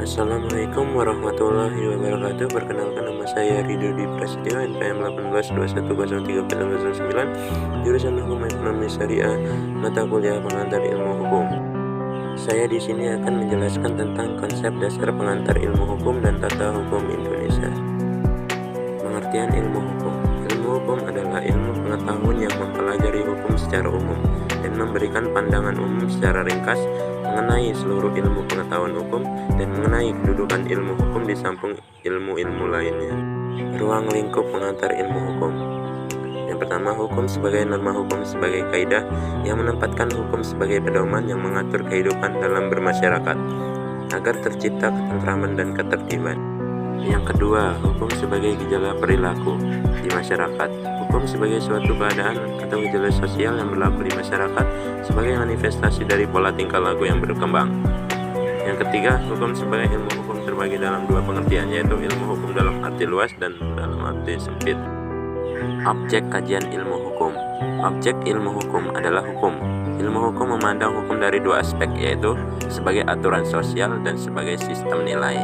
Assalamualaikum warahmatullahi wabarakatuh. Perkenalkan, nama saya Ridho Dwi Prasetyo, NPM 18210109, jurusan Hukum Ekonomi Syariah, mata kuliah pengantar ilmu hukum. Saya di sini akan menjelaskan tentang konsep dasar pengantar ilmu hukum dan tata hukum Indonesia. Pengertian ilmu hukum. Ilmu hukum adalah ilmu pengetahuan yang mempelajari hukum secara umum dan memberikan pandangan umum secara ringkas mengenai seluruh ilmu pengetahuan hukum dan mengenai kedudukan ilmu hukum di samping ilmu-ilmu lainnya. Ruang lingkup pengantar ilmu hukum. Yang pertama, hukum sebagai norma hukum sebagai kaidah yang menempatkan hukum sebagai pedoman yang mengatur kehidupan dalam bermasyarakat agar tercipta ketentraman dan ketertiban. Yang kedua, hukum sebagai gejala perilaku di masyarakat. Hukum sebagai suatu keadaan atau gejala sosial yang berlaku di masyarakat sebagai manifestasi dari pola tingkah laku yang berkembang. Yang ketiga, hukum sebagai ilmu hukum terbagi dalam dua pengertian, yaitu ilmu hukum dalam arti luas dan dalam arti sempit. Objek kajian ilmu hukum. Objek ilmu hukum adalah hukum. Ilmu hukum memandang hukum dari dua aspek, yaitu sebagai aturan sosial dan sebagai sistem nilai.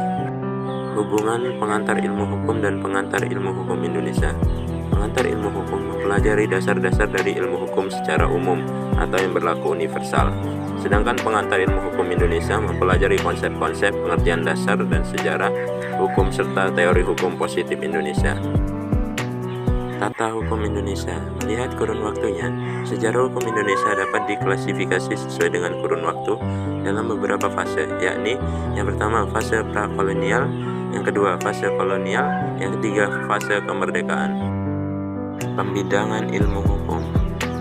Hubungan pengantar ilmu hukum dan pengantar ilmu hukum Indonesia. Pengantar ilmu hukum mempelajari dasar-dasar dari ilmu hukum secara umum atau yang berlaku universal. Sedangkan pengantar ilmu hukum Indonesia mempelajari konsep-konsep, pengertian dasar dan sejarah hukum serta teori hukum positif Indonesia. Tata hukum Indonesia. Melihat kurun waktunya, sejarah hukum Indonesia dapat diklasifikasi sesuai dengan kurun waktu dalam beberapa fase, yakni yang pertama fase prakolonial, yang kedua fase kolonial, yang ketiga fase kemerdekaan. Pembidangan ilmu hukum.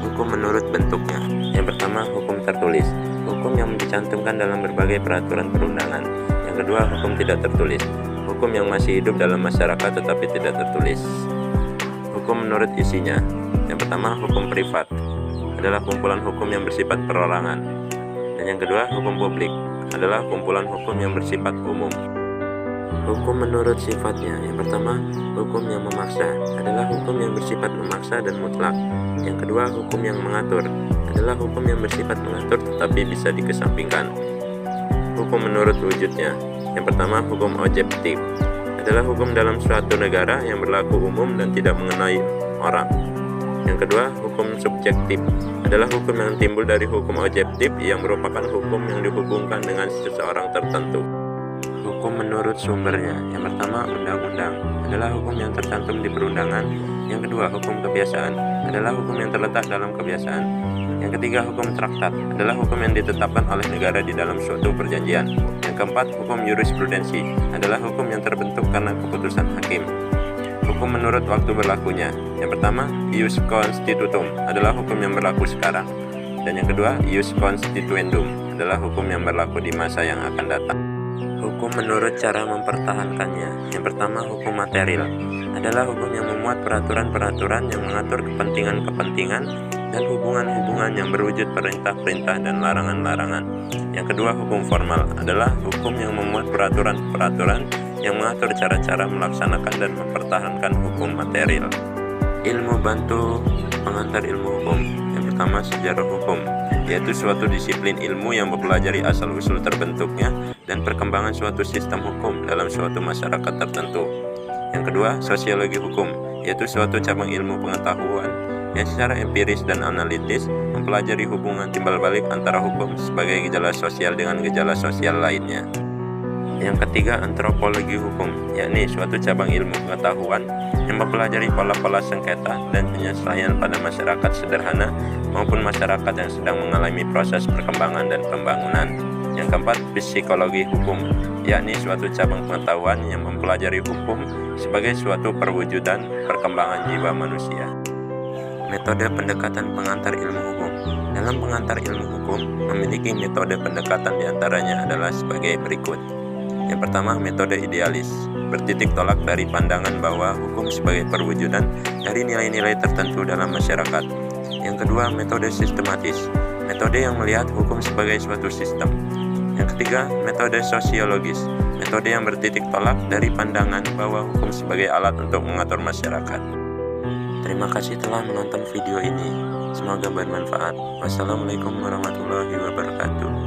Hukum menurut bentuknya. Yang pertama, hukum tertulis, hukum yang dicantumkan dalam berbagai peraturan perundangan. Yang kedua, hukum tidak tertulis, hukum yang masih hidup dalam masyarakat tetapi tidak tertulis. Hukum menurut isinya. Yang pertama, hukum privat adalah kumpulan hukum yang bersifat perorangan. Dan yang kedua, hukum publik adalah kumpulan hukum yang bersifat umum. Hukum menurut sifatnya. Yang pertama, hukum yang memaksa adalah hukum yang bersifat memaksa dan mutlak. Yang kedua, hukum yang mengatur adalah hukum yang bersifat mengatur tetapi bisa dikesampingkan. Hukum menurut wujudnya. Yang pertama, hukum objektif adalah hukum dalam suatu negara yang berlaku umum dan tidak mengenai orang. Yang kedua, hukum subjektif adalah hukum yang timbul dari hukum objektif yang merupakan hukum yang dihubungkan dengan seseorang tertentu. Hukum menurut sumbernya. Yang pertama, undang-undang adalah hukum yang tercantum di perundangan. Yang kedua, hukum kebiasaan adalah hukum yang terletak dalam kebiasaan. Yang ketiga, hukum traktat adalah hukum yang ditetapkan oleh negara di dalam suatu perjanjian. Yang keempat, hukum jurisprudensi adalah hukum yang terbentuk karena keputusan hakim. Hukum menurut waktu berlakunya. Yang pertama, ius constitutum adalah hukum yang berlaku sekarang. Dan yang kedua, ius constituendum adalah hukum yang berlaku di masa yang akan datang. Hukum menurut cara mempertahankannya. Yang pertama, hukum material adalah hukum yang memuat peraturan-peraturan yang mengatur kepentingan-kepentingan dan hubungan-hubungan yang berwujud perintah-perintah dan larangan-larangan. Yang kedua, hukum formal adalah hukum yang memuat peraturan-peraturan yang mengatur cara-cara melaksanakan dan mempertahankan hukum material. Ilmu bantu pengantar ilmu hukum. Yang pertama, sejarah hukum, yaitu suatu disiplin ilmu yang mempelajari asal-usul terbentuknya dan perkembangan suatu sistem hukum dalam suatu masyarakat tertentu. Yang kedua, sosiologi hukum, yaitu suatu cabang ilmu pengetahuan yang secara empiris dan analitis mempelajari hubungan timbal balik antara hukum sebagai gejala sosial dengan gejala sosial lainnya. Yang ketiga, antropologi hukum, yakni suatu cabang ilmu pengetahuan yang mempelajari pola-pola sengketa dan penyelesaian pada masyarakat sederhana maupun masyarakat yang sedang mengalami proses perkembangan dan pembangunan. Yang keempat, psikologi hukum, yakni suatu cabang pengetahuan yang mempelajari hukum sebagai suatu perwujudan perkembangan jiwa manusia. Metode pendekatan pengantar ilmu hukum. Dalam pengantar ilmu hukum memiliki metode pendekatan diantaranya adalah sebagai berikut. Yang pertama, metode idealis, bertitik tolak dari pandangan bahwa hukum sebagai perwujudan dari nilai-nilai tertentu dalam masyarakat. Yang kedua, metode sistematis, metode yang melihat hukum sebagai suatu sistem. Yang ketiga, metode sosiologis, metode yang bertitik tolak dari pandangan bahwa hukum sebagai alat untuk mengatur masyarakat. Terima kasih telah menonton video ini. Semoga bermanfaat. Wassalamualaikum warahmatullahi wabarakatuh.